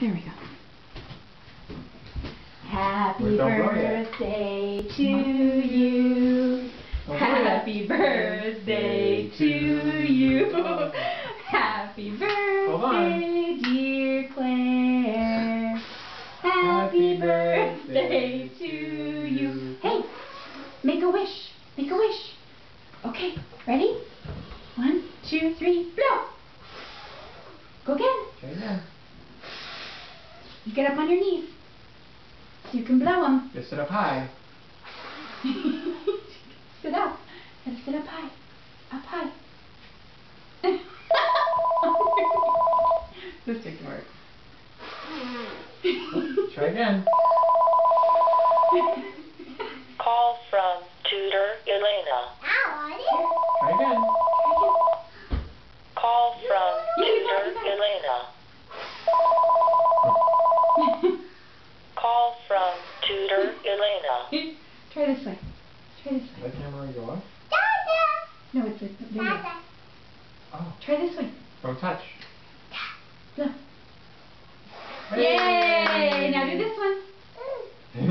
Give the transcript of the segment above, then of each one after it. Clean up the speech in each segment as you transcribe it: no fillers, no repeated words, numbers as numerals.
There we go. Happy birthday to you. Happy birthday to you. Happy birthday, dear Claire. Happy birthday to you. Hey, make a wish. Make a wish. Okay, ready? 1, 2, 3, blow. Go again. Try again. You get up on your knees so you can blow them. Just sit up high. Sit up. Gotta sit up high. Up high. This didn't work. Try again. Call from tutor Elena. Try again. Call from tutor Elena. Call from tutor Elena. Try this way. Try this way. Let the camera go off. No, it's a video. Oh. Try this way. Don't touch. Look. Hey. Yay! Now do this one.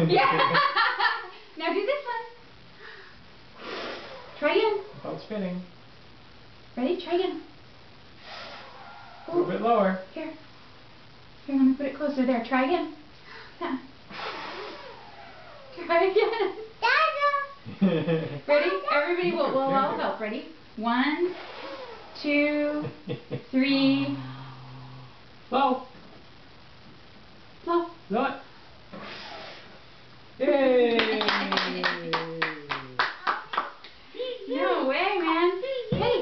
Yeah. Now do this one. Try again. Without spinning. Ready? Try again. A little bit lower. Here. Here, let me put it closer. There. Try again. Try again. Ready? Everybody will all help. Ready? 1, 2, 3. Blow. Blow. Blow it. Yay! No way, man. Hey,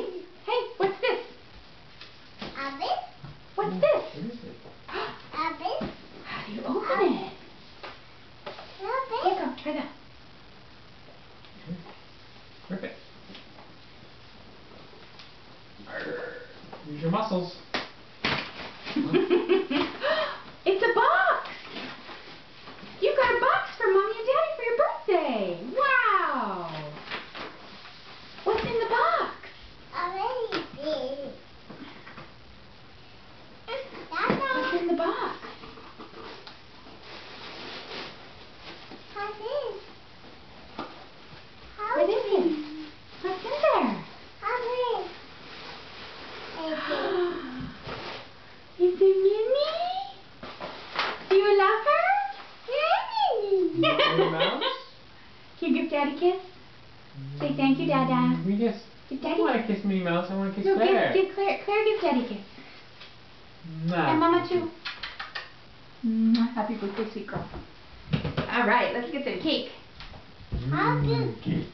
what's this? What's this? What is it? How do you open it? Here, go. Try that. Rip it. Use your muscles. It's a box. You got a box for Mommy and Daddy for your birthday. Wow. What's in the box? What's in the box? What is it? What's in there? Is it Minnie? Do you love her? Minnie Mouse? Can you give Daddy a kiss? Say thank you, Dada. We just. Give I Daddy don't a want to kiss Minnie Mouse. I want to kiss No, Claire. give Claire. Claire gives Daddy a kiss. Nah. And Mama too. Happy birthday, sweet girl. All right, let's get some cake. Cake.